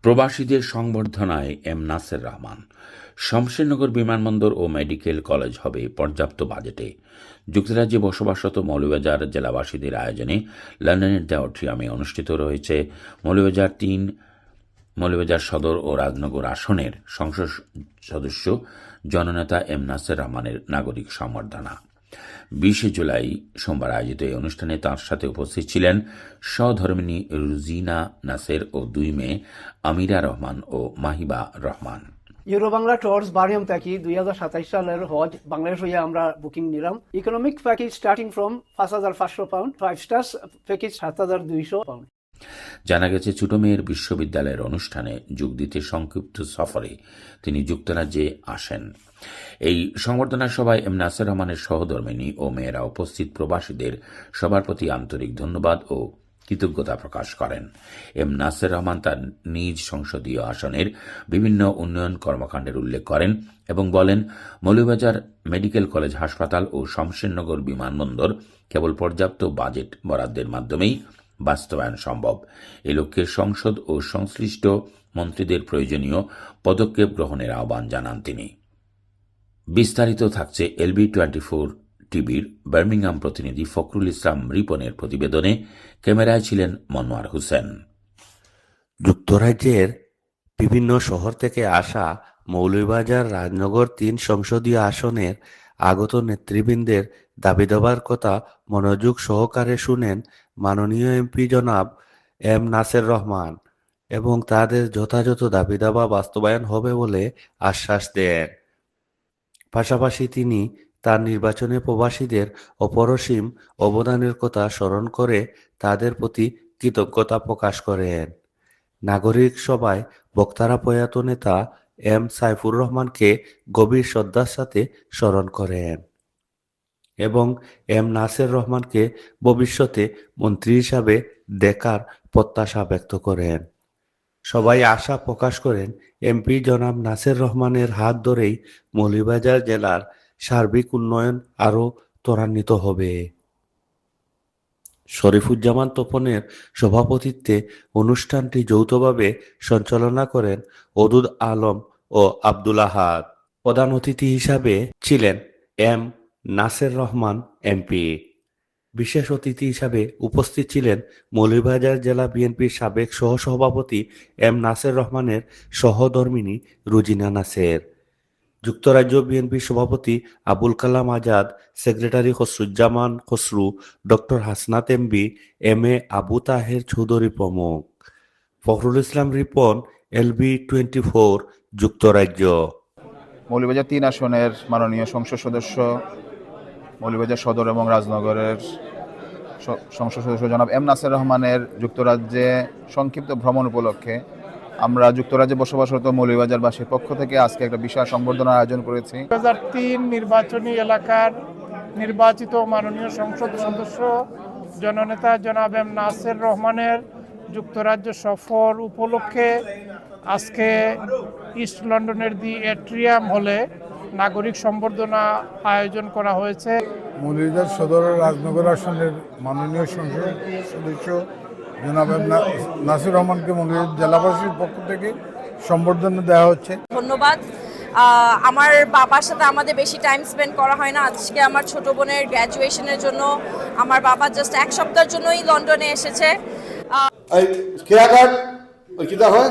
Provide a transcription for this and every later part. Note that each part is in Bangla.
প্রবাসীদের সংবর্ধনায় এম নাসের রহমান। শমশেরনগর বিমানবন্দর ও মেডিকেল কলেজ হবে পর্যাপ্ত বাজেটে। যুক্তরাজ্যে বসবাসরত মৌলভীবাজার জেলাবাসীদের আয়োজনে লন্ডনের দ্য অট্রিয়ামে অনুষ্ঠিত রয়েছে মৌলভীবাজার সদর ও রাজনগর আসনের সংসদ সদস্য জননেতা এম নাসের রহমানের নাগরিক সংবর্ধনা। 20 জুলাই সোমবার আয়োজিত এই অনুষ্ঠানে তাঁর সাথে উপস্থিত ছিলেন সহধর্মিণী রুজিনা নাসের ও 2 মেয়ে আমিরা রহমান ও মাহিবা রহমান। ইউরো বাংলা ট্যুরস বারিয়াম থেকে 2027 সালের হজ বাংলাদেশ হয়ে আমরা বুকিং নিলাম। Economic package starting from 5,500 pound, 5 stars package 7,200 pound. জানা গেছে ছোট মেয়ের বিশ্ববিদ্যালয়ের অনুষ্ঠানে যোগ দিতে সংক্ষিপ্ত সফরে তিনি যুক্তরাজ্যে আসেন। এই সংবর্ধনা সভায় এম নাসের রহমানের সহধর্মিণী ও মেয়েরা উপস্থিত প্রবাসীদের সবার প্রতি আন্তরিক ধন্যবাদ ও কৃতজ্ঞতা প্রকাশ করেন। এম নাসের রহমান তার নিজ সংসদীয় আসনের বিভিন্ন উন্নয়ন কর্মকাণ্ডের উল্লেখ করেন এবং বলেন, মৌলভীবাজার মেডিকেল কলেজ হাসপাতাল ও শমশেরনগর বিমানবন্দর কেবল পর্যাপ্ত বাজেট বরাদ্দের মাধ্যমেই বাস্তবায়ন সম্ভব। এ লক্ষ্যে সংসদ ও সংশ্লিষ্ট মন্ত্রীদের প্রয়োজনীয় পদক্ষেপ গ্রহণের আহ্বান জানান তিনি। বিস্তারিত থাকছে LB24 টিভির বার্মিংহাম প্রতিনিধি ফখরুল ইসলাম রিপনের প্রতিবেদনে। ক্যামেরায় ছিলেন মনোয়ার হোসেন। যুক্তরাজ্যের বিভিন্ন শহর থেকে আসা মৌলভীবাজার রাজনগর 3 সংসদীয় আসনের আগত নেতৃবৃন্দের দাবি দেওয়ার কথা মনোযোগ সহকারে শুনেন মাননীয় এমপি জনাব এম নাসের রহমান এবং তাদের যথাযথ দাবি দাবা বাস্তবায়ন হবে বলে আশ্বাস দেন। পাশাপাশি তিনি তার নির্বাচনে প্রবাসীদের অপরিসীম অবদানের কথা স্মরণ করে তাদের প্রতি কৃতজ্ঞতা প্রকাশ করেন। নাগরিক সভায় বক্তারা প্রয়াত নেতা এম সাইফুর রহমানকে গভীর শ্রদ্ধার সাথে স্মরণ করেন এবং এম নাসের রহমানকে ভবিষ্যতে মন্ত্রী হিসাবে দেখার প্রত্যাশা ব্যক্ত করেন। সবাই আশা প্রকাশ করেন এমপি জনাব নাসের রহমানের হাত ধরেই মৌলভীবাজার জেলার সার্বিক উন্নয়ন আরও ত্বরান্বিত হবে। শরীফুজ্জামান তপনের সভাপতিত্বে অনুষ্ঠানটি যৌথভাবে সঞ্চালনা করেন ওদুদ আলম ও আব্দুল আহাদ। প্রধান অতিথি হিসাবে ছিলেন এম নাসের রহমান এমপি। বিশেষ অতিথি হিসাবে উপস্থিত ছিলেন মৌলভীবাজার জেলা বিএনপির সাবেক সহসভাপতি এম নাসের রহমানের সহধর্মিণী রুজিনা নাসের, যুক্তরাজ্য বিএনপির সভাপতি Abul Kalam Azad, secretary Khasruzzaman Khasru, doctor Hasnat MB, MA Abu Taher Chowdhury প্রমুখ। ফখরুল ইসলাম রিপন, LB24, যুক্তরাজ্য। মৌলভীবাজার 3 আসনের মাননীয় সংসদ সদস্য, মৌলভীবাজার সদর এবং রাজনগরের সংসদ সদস্য জনাব এম নাসের রহমানের যুক্তরাজ্যে সংক্ষিপ্ত ভ্রমণ উপলক্ষে আমরা যুক্তরাজ্যে বসবাসরত মৌলভীবাজারবাসীর পক্ষ থেকে আজকে একটা বিশাল সংবর্ধনার আয়োজন করেছি। 2003 নির্বাচনী এলাকার নির্বাচিত মাননীয় সংসদ সদস্য জননেতা জনাব এম নাসের রহমানের যুক্তরাজ্য সফর উপলক্ষে আজকে ইস্ট লন্ডনের দি অ্যাট্রিয়াম হলে নাগরিক সংবর্ধনা আয়োজন করা হয়েছে। মৌলভীবাজার সদর রাজনগর আসনের মাননীয় সংসদ সদস্য জনাব নাসির রহমানকে মৌলভীবাজার জেলাবাসীর পক্ষ থেকে সংবর্ধনা দেওয়া হচ্ছে। ধন্যবাদ। আমার বাবার সাথে আমাদের বেশি টাইম স্পেন্ড করা হয় না। আজকে আমার ছোট বোনের গ্র্যাজুয়েশনের জন্য আমার বাবা জাস্ট 1 সপ্তাহের জন্যই লন্ডনে এসেছে। খেয়াঘাট ওই কিতা হয়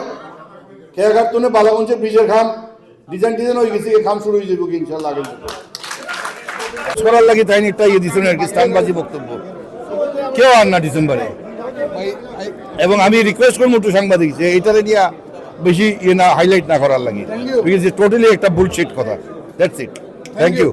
খেয়াঘাট তুনে বালাগঞ্জের ব্রিজের খাম ডিজাইন হয়ে গেছে, খাম শুরু হয়ে যাবে ইনশাল্লাহ। আগে করার লাগে তাই একটা দিচ্ছেন আর কি স্থানবাজি বক্তব্য কেউ আর না ডিসেম্বরে। এবং আমি রিকোয়েস্ট করবো একটু সাংবাদিক যে এটারে নিয়ে বেশি না হাইলাইট না করার লাগে, টোটালি একটা বুলশিট কথা। That's it. Thank you.